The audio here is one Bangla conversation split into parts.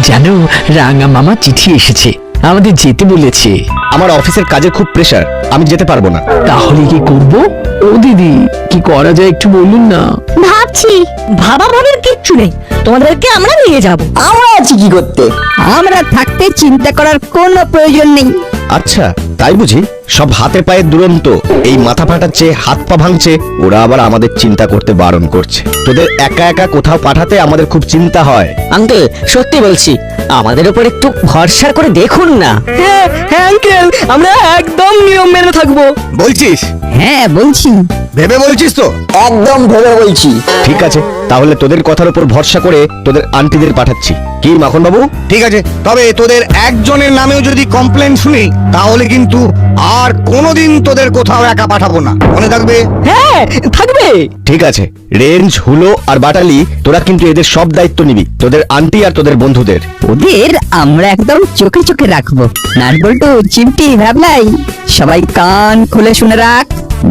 জানো, রাঙা মামা চিঠি এসেছে, আমাদের যেতে বলেছে। আমার অফিসের কাজে খুব প্রেসার, আমি যেতে পারবো না। তাহলে কি করব? ও দিদি, কি করা যায় একটু বলুন না। ভাবছি। ভাবা ভাবের কিচ্ছু নেই, তোমাদেরকে আমরা নিয়ে যাব। আমরা আছি কি করতে? আমরা থাকতে চিন্তা করার কোনো প্রয়োজন নেই। আচ্ছা তাই বুঝি? সব হাতে পায়ে দুরন্ত, এই মাথা ফাটাচ্ছে, হাত পা ভাঙছে, ওরা আবার আমাদের চিন্তা করতে বারণ করছে। তোদের একা একা কোথাও পাঠাতে আমাদের খুব চিন্তা হয়। আঙ্কেল সত্যি বলছি, আমাদের উপর একটু ভরসা করে দেখুন না। হ্যাঁ হ্যাঁ আঙ্কেল, আমরা একদম নিয়ম মেনে থাকবো। বলছিস? হ্যাঁ বলছি। ভেবে বলছিস তো? একদম ভেবে বলছি। ঠিক আছে, তাহলে তোদের কথার উপর ভরসা করে তোদের আন্টিদের পাঠাচ্ছি। কি মাখন বাবু? ঠিক আছে, তবে তোদের একজনের নামেও যদি কমপ্লেন শুনি তাহলে কিন্তু আর কোনোদিন তোদের কোথাও একা পাঠাবো না, মনে থাকবে? হ্যাঁ থাকবে। ঠিক আছে, রেঞ্জ, হুলো আর বাটালি, তোরা কিন্তু এদের সব দায়িত্ব নিবি, তোদের আন্টি আর তোদের বন্ধুদের। ওদের আমরা একদম চোখে চোখে রাখবো। নাটবল্টু, চিমটি, ভাবলাই, সবাই কান খুলে শুনে রাখ।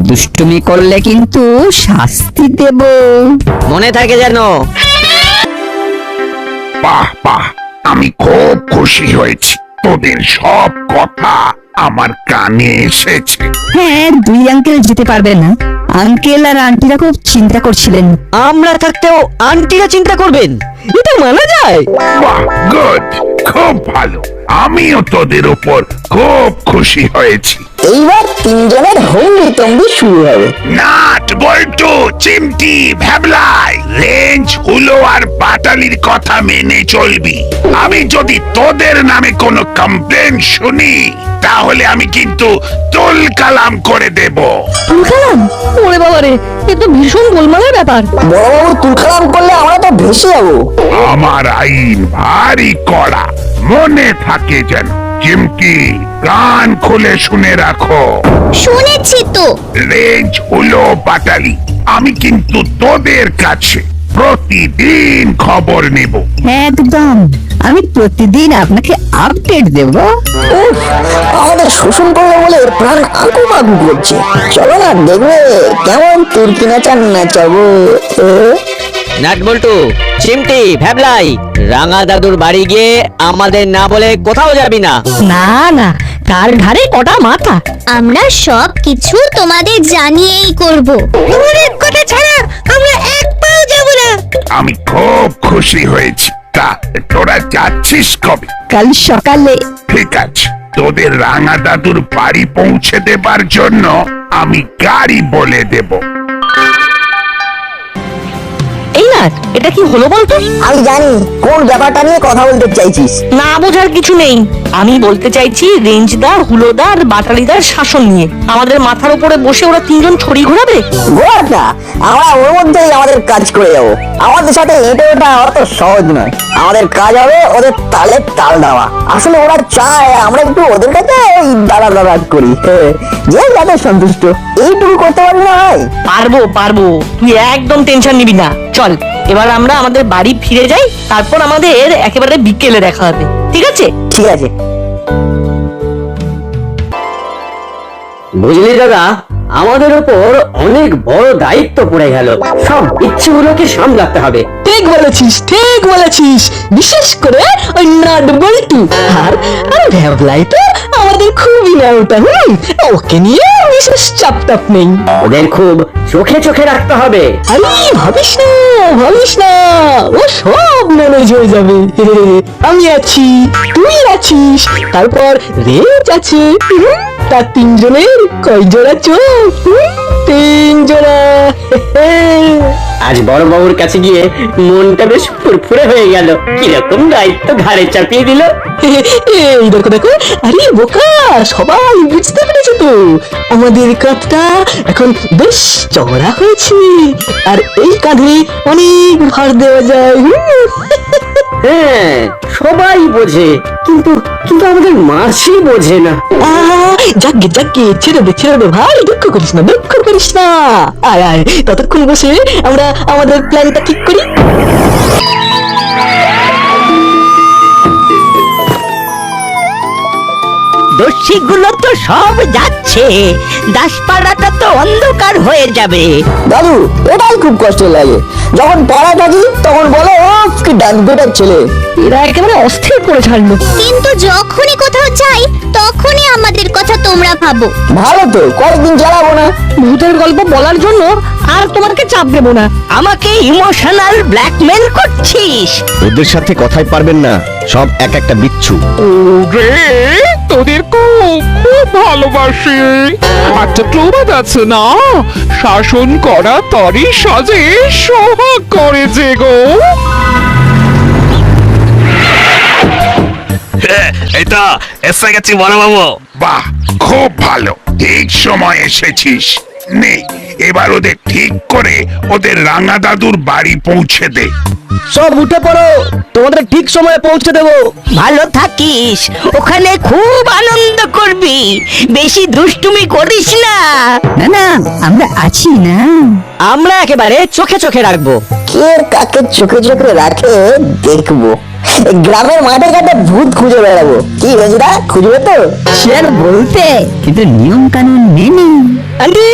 দুষ্টুমি করলে কিন্তু শাস্তি দেব। মনে থাকে যেন। বাহ বাহ, আমি খুব খুশি হয়েছি, তোদের সব কথা আমার কানে এসেছে। হ্যাঁ, দুই আঙ্কেল যেতে পারবে না। আঙ্কেল আর আন্টিরা খুব চিন্তা করছিলেন। আমরা থাকতেও আন্টিরা চিন্তা করবেন, এটা মানা যায়? বাহ, গুড, খুব ভালো। আমিও তোদের উপর খুব খুশি হয়েছি। এইবার তিনজনের হম্বি তম্বি শুরু হবে। নাট, বল্টু, চিমটি, ভ্যাবলাই, রেঞ্জ, হুলো আর বাটালির কথা মেনে চলবি। আমি যদি তোদের নামে কোনো কমপ্লেন শুনি তাহলে আমি কিন্তু তুল কালাম করে দেব। তুলকালাম? ওরে বাবা রে, এ তো ভীষণ গোলমালের ব্যাপার। বড়বাবু তুলকালাম করলে আমরা তো ভেসে যাবো। আমার আইন ভারী কড়া, মনে থাকে যেন। চিমটি, কান খুলে শুনে রাখো। শুনেছি তো। রেঞ্জ, হুলো, বাটালি, আমি কিন্তু তোদের কাছে প্রতিদিন খবর নেব। একদম, আমি প্রতিদিন আপনাকে আপডেট দেব। আমাদের শোষণ করবে বলে প্রাণ আঁকু বাকু করছে। চলো না, দেখবে কেমন তুর্কি নাচান নাচাবো। নাটবল্টু, চিমটি, ভ্যাবলাই, রাঙা দাদুর বাড়ি গিয়ে আমাদের না বলে কোথাও যাবি না। না না, কার ঘাড়ে কটা মাথা। আমরা সব কিছু তোমাদের জানিয়েই করব। তোমাদের কথা ছাড়া আমরা এক পাও যাব না। আমি খুব খুশি হয়েছি। তা তোরা যাচ্ছিস কবে? কাল সকালে। ঠিক আছে, তোদের রাঙা দাদুর বাড়ি পৌঁছে দেবার জন্য আমি গাড়ি বলে দেব। এই না, এটা কি হলো বলতো? আমি জানি কোন ব্যাপারটা নিয়ে কথা বলতে চাইছিস। না বোঝার কিছু নেই। আমি বলতে চাইছি রেঞ্জদার, হুলোদার, বাটালিদার শাসন নিয়ে। আমাদের মাথার উপরে বসে ওরা তিনজন ছড়ি ঘোরাবে। গোয়ার না, আমরা ওর মধ্যেই আমাদের কাজ করে যাবো। আমাদের সাথে এটা ওটা অত সহজ নয়। আমাদের কাজ হবে ওদের তালে তাল দেওয়া। আসলে ওরা চায় আমরা একটু ওদের কাছে ওই দাঁড়া দাঁড়া করি, যে যাদের সন্তুষ্ট। এইটুকু করতে পারি না ভাই? পারবো পারবো, তুই একদম টেনশন নিবি না। চল এবার আমরা আমাদের বাড়ি ফিরে যাই, তারপর আমাদের একেবারে বিকেলে দেখা হবে, ঠিক আছে? ঠিক আছে। বুঝলি দাদা, আমাদের উপর অনেক বড় দায়িত্ব পড়ে গেল। সব ইচ্ছেগুলোকে সামলাতে হবে। ঠিক বলেছিস, ঠিক বলেছিস। বিশেষ করে ওই নাটবল্টু আর ভ্যাবলাই তো আমাদের খুবই নাওটা। ওকে নিয়ে বিশেষ চাপ টাপ নেই। ওদের খুব চোখে চোখে রাখতে হবে। আরে ভাবিস না, ভাবিস না, ও সব ম্যানেজ হয়ে যাবে। আমি আছি, তুই আছিস, তারপর রেঞ্জ আছে। তার তিনজনের কয় জোড়া চোখ? তিন জোড়া। আজ বড় বাবুর কাছে গিয়ে মনটা বেশ ফুরফুরে হয়ে গেল। কিরকম দায়িত্ব ঘাড়ে চাপিয়ে দিল। এই দেখো দেখো, আরে বোকা, সবাই বুঝতে পেরেছে তো। আমাদের কাঁধটা এখন বেশ চওড়া হয়েছে, আর এই কাঁধে অনেক ভার দেওয়া যায়। হ্যাঁ, সবাই বোঝে, কিন্তু কিন্তু আমাদের মাসি বোঝে না। যাকে যাকে, ছেড়ে দে ভাই, দুঃখ করিস না, দুঃখ করিস না। আয় আয়, ততক্ষণ বসে আমরা আমাদের প্ল্যানটা ঠিক করি। দস্যিগুলো তো সব যাচ্ছে, দাসপাড়াটা তো অন্ধকার হয়ে যাবে। দাদু এটাই খুব কষ্ট লাগে, যখন পড়া থাকি তখন বলো ও কি ডান বেটার ছেলে। এরা একেবারে অস্থির করে ছাড়লো। কিন্তু যখনই কোথাও যাই তখনই আমাদের কথা তোমরা ভাবো। ভালো তো, কয়েকদিন চালাবো না। ভূতের গল্প বলার জন্য আর তোমাকে চাপ দেবো না। আমাকে ইমোশনাল ব্ল্যাকমেল করছিস? ওদের সাথে কথাই পারবেন না, সব এক একটা বিচ্ছু। ওরে তোদের খুব খুব ভালোবাসি। একটা প্রবাদ আছে না, শাসন করা তরি সাজে সোহাগ করে যে গো। এটা এসে গেছি বড় বাবু। বাহ, খুব ভালো, ঠিক সময় এসেছিস। নে এবার ওদের ঠিক করে ওদের রাঙা দাদুর বাড়ি পৌঁছে দে। সব উঠে পড়ো, তোমাদের ঠিক সময়ে পৌঁছে দেবো। ভালো থাকিস, ওখানে খুব আনন্দ করবি, বেশি দুষ্টুমি করিস না। না না, আমরা আছি না। আমরা একেবারে চোখে চোখে রাখবো। কে কাকে চোখে চোখে রাখে দেখবো। এই গ্রামের মাঠে ঘাটে ভূত খুঁজে বেড়াবো। কি রোজরা খুঁজবে তো? সে আর বলতে, কিন্তু নিয়ম কানুন মেনে। আন্টি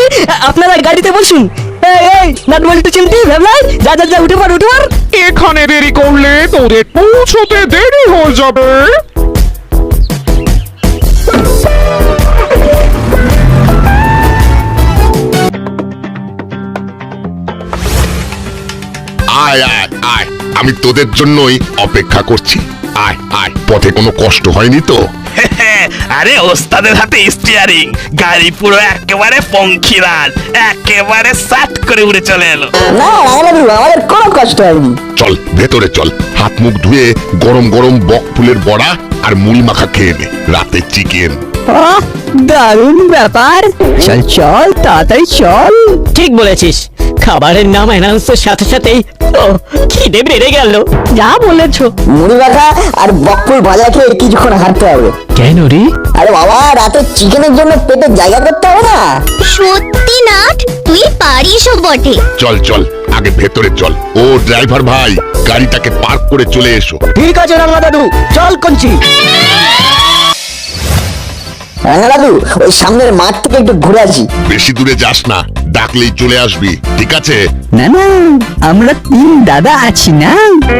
আপনারা গাড়িতে বসুন। এই এই নাট বল্টু চিমটি ভেবলাই, যা যা যা উঠে পড় উঠে পড়। এখানে দেরি করলে তোদের পৌঁছতে দেরি হয়ে যাবে। আয় আয় আয়, আমি তোদের জন্যই অপেক্ষা করছি। আয় আয়, পথে কোনো কষ্ট হয়নি তো? আরে ওস্তাদের হাতে স্টিয়ারিং, গাড়ি পুরো একেবারে পঙ্খিরাজ, একেবারে সাট করে উড়ে চলে এলো। না রাঙালাদু, আমাদের কোনো কষ্ট হয়নি। চল ভেতরে চল, হাত মুখ ধুয়ে গরম গরম বক ফুলের বড়া আর মুড়ি মাখা খেয়ে নে, রাতে চিকেন। দারুণ ব্যাপার। চল চল তাড়াতাড়ি চল। ঠিক বলেছিস, খাবারের নাম অ্যানাউন্সের সাথে সাথেই তো খিদে বেড়ে গেল। যা বলেছো। মুড়ি মাখা আর বকফুল ভাজা খেয়ে কিছুক্ষণ হাঁটতে হবে। কেন রে? আরে বাবা, রাতে চিকেনের জন্য পেটে জায়গা করতে হবে না। সত্যি নাট, তুই পারিসও বটে। চল চল, আগে ভেতরে চল। ও ড্রাইভার ভাই, গাড়িটাকে পার্ক করে চলে এসো। ঠিক আছে রাঙা দাদু, চল কঞ্চি। রাঙালাদু, ওই সামনের মাঠ থেকে একটু ঘুরে আসি। বেশি দূরে যাস না, ডাকলেই চলে আসবি, ঠিক আছে? না না, আমরা তিন দাদা আছি না,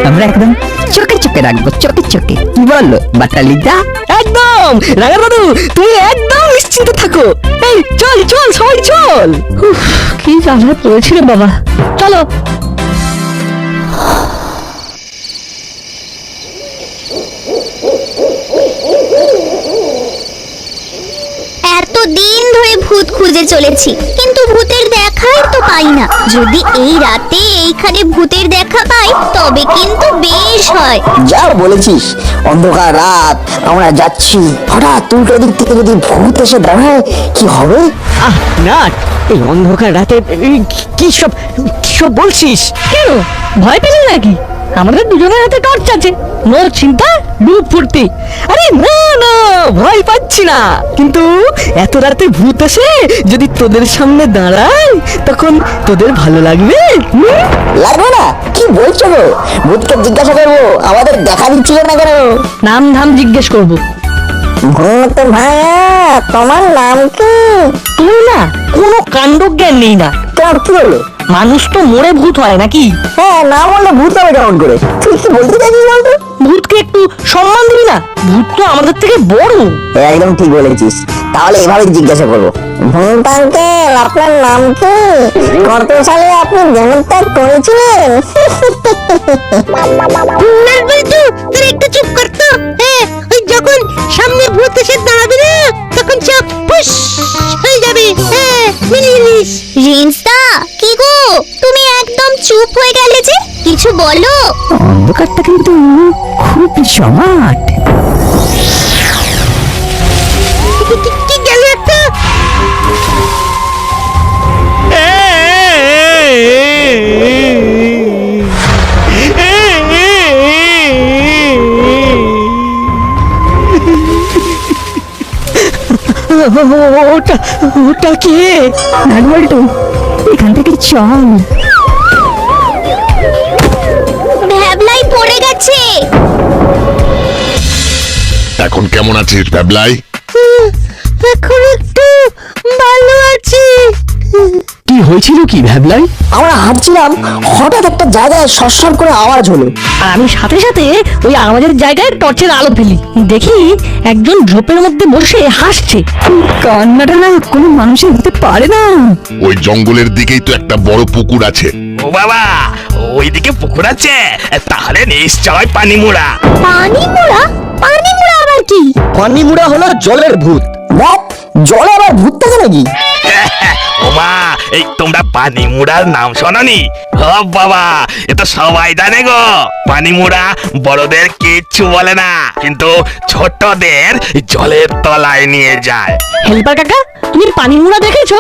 আমরা একদম চোখে চোখে রাখবো, চোখে চোখে। কি বলো বাটালিদা? একদম রাঙা দাদু, তুমি একদম নিশ্চিন্ত থাকো। এই চল চল সবাই চল। উফ, কি জ্বালা পড়েছি রে বাবা। চলো। এতদিন ধরে ভূত খুঁজে চলেছি, কিন্তু ভূতের দেখাই তো পাই না। যদি এই রাতে এইখানে ভূতের দেখা পাই তবে কিন্তু বেশ হয়। যা বলেছিস, অন্ধকার রাত, আমরা যাচ্ছি, হঠাৎ উল্টো দিক থেকে যদি ভূত এসে দাঁড়ায় কি হবে? আহ নাট, এই অন্ধকার রাতে কি সব বলছিস? কেন ভয় পেলে নাকি? আমাদের দুজনের হাতে টর্চ আছে, নো চিন্তা ডুব ফুর্তি। আরে না না, ভয় পাচ্ছি না, কিন্তু এত রাতে ভূত এসে যদি তোদের সামনে দাঁড়ায় তখন তোদের ভালো লাগবে? লাগবে না? কি বলছো গো? ভূতকে জিজ্ঞাসা করবো আমাদের দেখা দিচ্ছিল না কেন? নাম ধাম জিজ্ঞেস করবো। ভূত ভাইয়া, তোমার নাম কি? তুমি না কোনো কাণ্ড জ্ঞান নেই না। কেন, কি হলো? মানুষ তো মরে ভূত হয় নাকি? হ্যাঁ, না বললে ভূত হবে কেমন করে? তুই কি বলতে চাইছিস বলতো? ভূতকে একটু সম্মান দিবি না? ভূত তো আমাদের থেকে বড়। একদম ঠিক বলেছিস। তাহলে এভাবে জিজ্ঞাসা করবো, ভূত আঙ্কেল আপনার নাম কি? কত সালে আপনি দেহত্যাগ করেছিলেন? বল্টু, তুই একটু চুপ কর তো। হ্যাঁ, ওই যখন সামনে ভূত এসে দাঁড়াবে না তখন চোখ ফুস হয়ে যাবে। হ্যাঁ, মেনে নিস। রিন্সদা, কি গো তুমি একদম চুপ হয়ে গেলে যে? কিছু বলো। অন্ধকারটা কিন্তু খুব জমাট। কি গেল একটা? ওটা কে? নাট বল্টু, এখান থেকে চল। ভ্যাবলাই পড়ে গেছে। এখন কেমন আছিস ভ্যাবলাই? এখন একটু ভালো আছি। কি হয়েছিল কি ভ্যাবলাই? আমরা হাঁটছিলাম, হঠাৎ একটা জায়গায় সরসর করে আওয়াজ হলো। আর আমি সাথে সাথে ওই আমাদের জায়গায় টর্চের আলো ফেলি, দেখি একজন ঝোপের মধ্যে বসে হাসছে। কান্নাটা না কোনো মানুষের হতে পারে না। ওই জঙ্গলের দিকেই তো একটা বড় পুকুর আছে। ও বাবা, ওইদিকে পুকুর আছে, তাহলে নিশ্চয় পানিমুড়া। পানিমুড়া? পানিমুড়া আবার কি? পানিমুড়া হলো জলের ভূত। দেখ, জলে আবার ভূত থাকে নাকি? ওমা, এই তোমরা পানিমুড়ার নাম শোনোনি? ও বাবা, এ তো সবাই জানে গো। পানিমুড়া বড়দের কিচ্ছু বলে না, কিন্তু ছোটদের জলের তলায় নিয়ে যায়। হেল্পার কাকা, তুমি পানিমুড়া দেখেছো?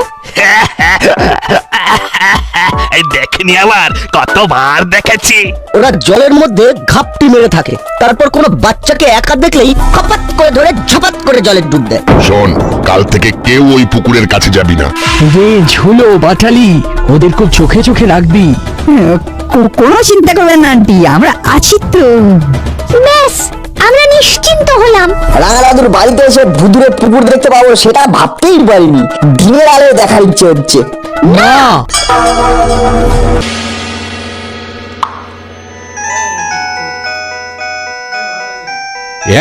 এই দেখিনি, আবার কতবার দেখেছি। ওরা জলের মধ্যে ঘাপটি মেরে থাকে, তারপর কোনো বাচ্চাকে একা দেখলেই খপাত করে ধরে ঝপাত করে জলে ডুব দেয়। শোন, কাল থেকে কেউ ওই পুকুরের কাছে যাবি না। রে ঝুলো বাটালি, ওদের খুব চোখে চোখে রাখবি। কোনো চিন্তা করবেন না আন্টি, আমরা আছি তো। ব্যাস, আমরা নিশ্চিন্ত হলাম। রাঙা দাদুর বাড়িতে এসে ভুতুরে পুকুর দেখতে পাবো সেটা ভাবতেই পারিনি। দিনের আলোয় দেখার ইচ্ছে হচ্ছে। না,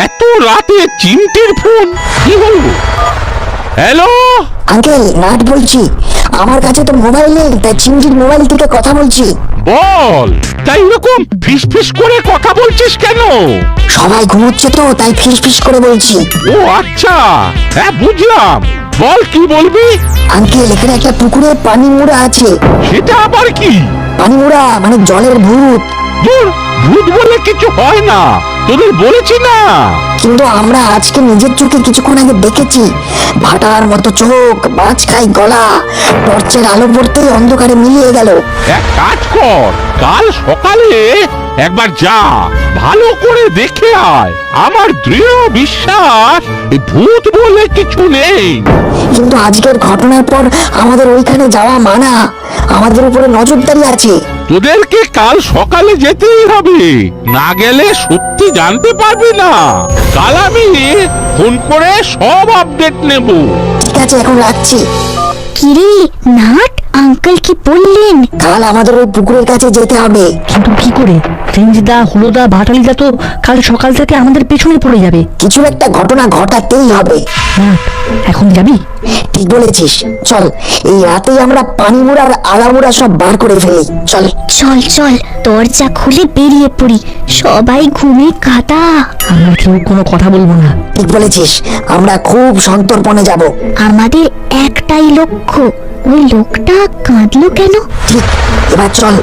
এত রাতে চিমটির ফোন কি হলো? হ্যালো, আঙ্কেল, নাট বলছি। আমার কাছে তো মোবাইল নেই, তাই চিমটির মোবাইল থেকে কথা বলছি। বল। তাই এরকম ফিস ফিস করে কথা বলছিস কেন? সবাই ঘুমোচ্ছে তো, তাই ফিস ফিস করে বলছি। ও আচ্ছা, হ্যাঁ বুঝলাম। বল, কি বলবি? আঙ্কেল, এখানে একটা পুকুরে পানিমুড়া আছে। সেটা আবার কি? পানিমুড়া মানে জলের ভূত। দূর, ভূত বলে কিছু হয় না, তোদের বলেছি না। কিন্তু আমরা আজকে নিজের চোখে কিছুক্ষণ আগে দেখেছি। ভাটার মতো চোখ, মাছ খাই গলা, টর্চের আলো পড়তেই অন্ধকারে মিলিয়ে গেল। এক কাজ কর, কাল সকালে একবার যা, ভালো করে দেখে আয়। আমার দৃঢ় বিশ্বাস এই ভূত বলে কিছু নেই। কিন্তু আজকের ঘটনার পর আমাদের ওইখানে যাওয়া মানা। আমাদের উপরে নজরদারি আছে। তোদেরকে কাল সকালে যেতেই হবে, না গেলে সত্যি জানতে পারবি না। কাল আমি ফোন করে সব আপডেট নেব। ঠিক আছে, এখন রাখছি। কিরে নাট, আঙ্কেল কি বললেন? কাল আমাদের ওই পুকুরের কাছে যেতে হবে। কিন্তু কি করে? রেঞ্জদা, হুলোদা, ভাটালিদা তো কাল সকাল থেকে আমাদের পেছনে পড়ে যাবে। কিছু একটা ঘটনা ঘটাতেই হবে। নাট, এখন যাবি? ঠিক বলেছিস, চল। এই রাতেই আমরা পানিমুড়ার আগামুড়া সব বার করে ফেলি। চল চল চল, দরজা খুলে বেরিয়ে পড়ি। সবাই ঘুমে কাঁদা। আমরা কেউ কোনো কথা বলবো না। ঠিক বলেছিস, আমরা খুব সন্তর্পণে যাব। আমাদের একটাই লক্ষ্য। ওই লোকটা কাঁদলো কেন? ঠিক, এবার চল।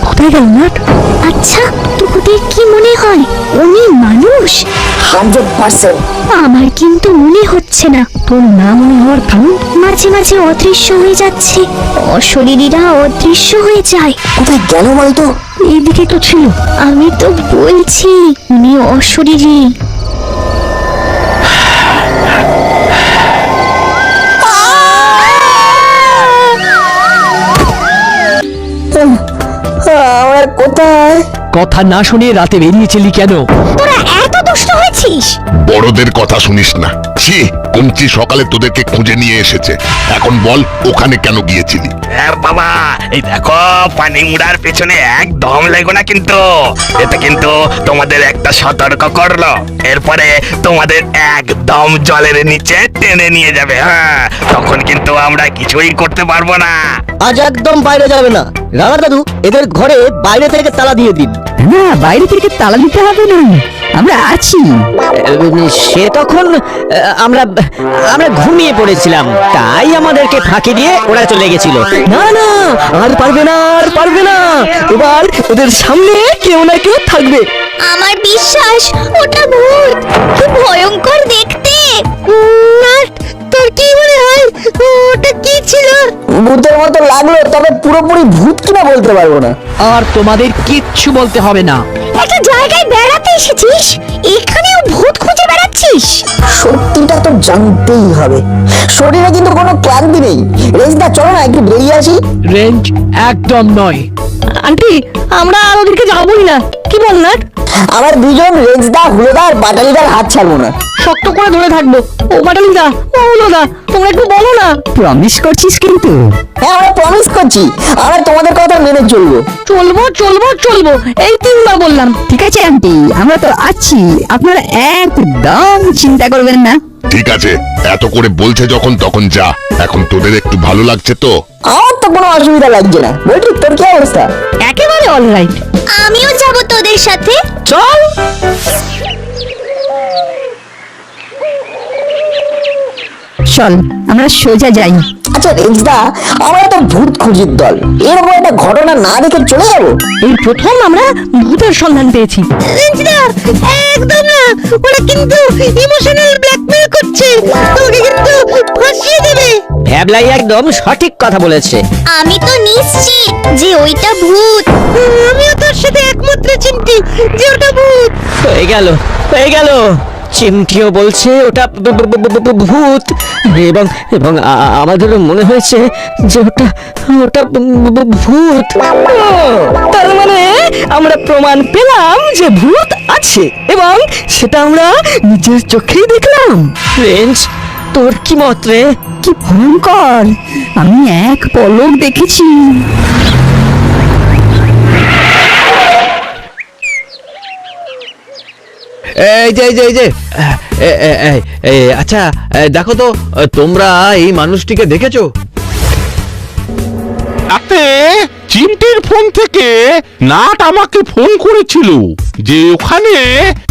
কোথায় গেল নাট? আচ্ছা, তোদের কি মনে হয় উনি মানুষ? 100%। আমার কিন্তু মনে হচ্ছে না। তোর না মনে হওয়ার কারণ? মাঝে মাঝে অদৃশ্য হয়ে যাচ্ছে, অশরীরীরা অদৃশ্য হয়ে যায়। কোথায় গেল বলতো? এইদিকে তো ছিল। আমি তো বলছি উনি অশরীরী। আমরা কোথায়? কথা না শুনে রাতে বেরিয়েছিলি কেন? তোরা এত দুষ্ট হয়েছিস? বড়দের কথা শুনিস না। ছি, কমচি সকালে তোদেরকে খুঁজে নিয়ে এসেছে। এখন বল, ওখানে কেন গিয়েছিলি? বাবা, এই দেখো, পানিমুড়ার পেছনে একদম লেগো না কিন্তু। এতে কিন্তু তোমাদের একটা সতর্ক করলো। এরপরে তোমাদের একদম জলের নিচে টেনে নিয়ে যাবে। হ্যাঁ, তখন কিন্তু আমরা কিছুই করতে পারবো না। আজ একদম বাইরে যাবে না। রাঙা দাদু, এদের ঘরে বাইরে থেকে তালা দিয়ে দিন। না, বাইরে থেকে তালা দিতে হবে না, আমরা আছি। সে তখন আমরা আমরা ঘুমিয়ে পড়েছিলাম, তাই আমাদেরকে ফাঁকি দিয়ে ওরা চলে গেছিল। না না, আর পারবে না, আর পারবে না। এবার ওদের সামনে কেউ না কেউ থাকবে। আমার বিশ্বাস ওটা ভূত। কি ভয়ঙ্কর দেখতে। লাগছিল। ভূতের মতো লাগলো, তবে পুরোপুরি ভূত কিনা বলতে পারবো না। আর তোমাদের কিচ্ছু বলতে হবে না। একটা জায়গায় বেড়াতে এসেছিস, এখানেও ভূত খুঁজে বেড়াচ্ছিস। সত্যিটা তো জানতেই হবে। শরীরে কিন্তু কোনো ক্লান্তি নেই। রেঞ্জদা চলো না একটু বেরিয়ে আসি। রেঞ্জ একদম নয়। আন্টি, আমরা আর ওদিকে যাবোই না, কি বল না? আমার দুজন রেঞ্জদা, হুলোদা আর বাটালিদার হাত ছাড়বো না। শক্ত করে ধরে থাকবো। ও বাটালিদা, ও হলোদা, তোমরা একটু বলো না। প্রমিস করছিস কিন্তু? হ্যাঁ, আমরা প্রমিস করছি, আমরা তোমাদের কথা মেনে চলবো। চলবো চলবো চলবো, এই 3বার বললাম। ঠিক আছে আন্টি, আমরা তো আছি, আপনারা একদম চিন্তা করবেন না। ঠিক আছে, এত করে বলছে যখন তখন যা। এখন তোদের একটু ভালো লাগছে তো? আমার তো কোনো অসুবিধা লাগছে না। বলছি, তোর কি অবস্থা? একেবারে অলরাইট। আমিও যাব তোদের সাথে। চল। চল, আমরা সোজা যাই। আচ্ছা রেঞ্জদা, আমরা তো ভূত খুঁজির দল, এরকম একটা ঘটনা না দেখে চলে যাবো? এই প্রথম আমরা ভূতের সন্ধান পেয়েছি। একদম না, ওরা কিন্তু ইমোশনাল ব্ল্যাকমেল করছে, তোকে কিন্তু ফাঁসিয়ে দেবে। ভ্যাবলাই একদম সঠিক কথা বলেছে। আমি তো নিশ্চিত যে ওইটা ভূত। আমিও তোর সাথে একমত রে চিমটি, যে ওটা ভূত। হয়ে গেল, হয়ে গেল। চিমটিও বলছে ওটা ভূত, এবং এবং আমাদেরও মনে হয়েছে যে ওটা ওটা ভূত। তার মানে আমরা প্রমাণ পেলাম যে ভূত আছে, এবং সেটা আমরা নিজের চোখেই দেখলাম। রেঞ্জ, তোর কি মত রে? কি ভয়ঙ্কর! আমি এক পলক দেখেছি। এই যে আচ্ছা, দেখো তো, তোমরা এই মানুষটিকে দেখেছো? তাতে চিমটির ফোন থেকে নাট আমাকে ফোন করেছিল যে ওখানে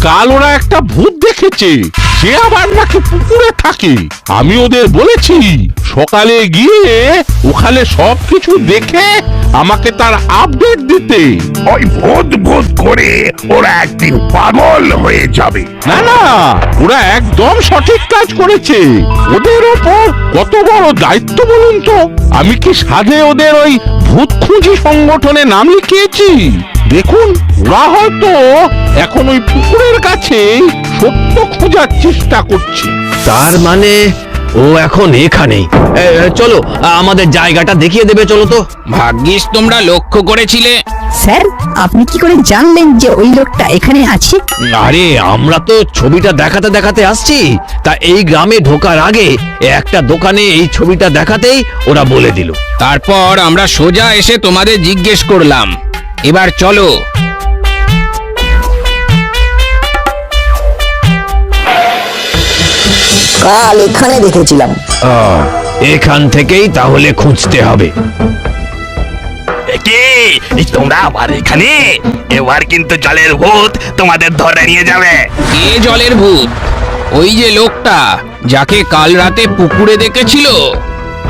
কাল ওরা একটা ভূত দেখেছে, সে আবার নাকি পুকুরে থাকে। আমি ওদের বলেছি সকালে গিয়ে ওখানে সবকিছু দেখে আমাকে তার আপডেট দিতে। ওই ভূত ভূত করে ওরা একদিন পাগল হয়ে যাবে। না না, ওরা একদম সঠিক কাজ করেছে। ওদের ওপর কত বড় দায়িত্ব বলুন তো। আমি কি সাধে ওদের ওই ভূত খুঁজি সংগঠনে নাম লিখিয়েছি। দেখুন, ওরা হয়তো এখন ওই পুকুরের কাছে সত্য খোঁজার চেষ্টা করছে। তার মানে ও এখন এখানেই। চলো, আমাদের জায়গাটা দেখিয়ে দেবে, চলো তো। ভাগ্যিস তোমরা লক্ষ্য করেছিলে। স্যার, আপনি কি করে জানলেন যে ওই লোকটা এখানে আছে? আরে, আমরা তো ছবিটা দেখাতে দেখাতে আসছি, তা এই গ্রামে ঢোকার আগে একটা দোকানে এই ছবিটা দেখাতেই ওরা বলে দিল। তারপর আমরা সোজা এসে তোমাদের জিজ্ঞেস করলাম। এবার চলো। কাল এখানে দেখেছিলাম। এখান থেকেই তাহলে খুঁজতে হবে। কি তোমরা আবার এখানে? এবার কিন্তু জলের ভূত তোমাদের ধরে নিয়ে যাবে। কে জলের ভূত? ওই যে লোকটা যাকে কাল রাতে পুকুরে দেখেছিল।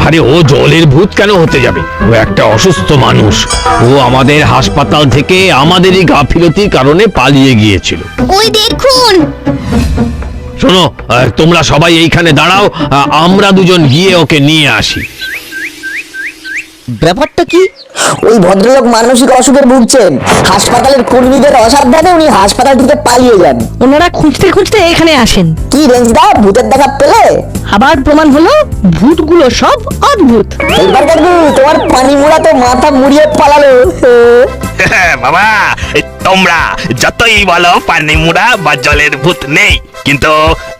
আরে, ও জলের ভূত কেন হতে যাবে? ও একটা অসুস্থ মানুষ। ও আমাদের হাসপাতাল থেকে আমাদেরই গাফিলতির কারণে পালিয়ে গিয়েছিল। ওই দেখুন। শোনো, তোমরা সবাই এইখানে দাঁড়াও, আমরা দুজন গিয়ে ওকে নিয়ে আসি। ব্যাপারটা কি? ওই ভদ্রলোক মানসিক অসুখে ভুগছেন। হাসপাতালের কর্মীদের অসাবধানে উনি হাসপাতাল থেকে পালিয়ে যান। ওনারা খুঁজতে খুঁজতে এখানে আসেন। কি রেঞ্জদা, ভূতের দেখা পেলে? আবার প্রমাণ হলো ভূতগুলো সব অদ্ভুত। এবার কাকু, তোমার পানি মুড়া তো মাথা মুড়িয়ে পালালো। বাবা, তোমরা যতই বলো পানি মুড়া বা জলের ভূত নেই, কিন্তু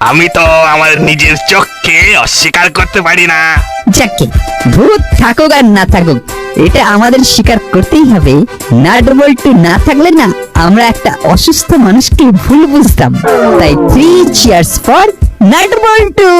আমি তো আমার নিজের চোখকে অস্বীকার করতে পারি না। যাকে ভূত থাকুক আর না থাকুক, এটা আমাদের স্বীকার করতেই হবে। নাট বল্টু না থাকলে না আমরা একটা অসুস্থ মানুষকে ভুল বুঝতাম। তাই 3 চিয়ার্স ফর নাট বল্টু।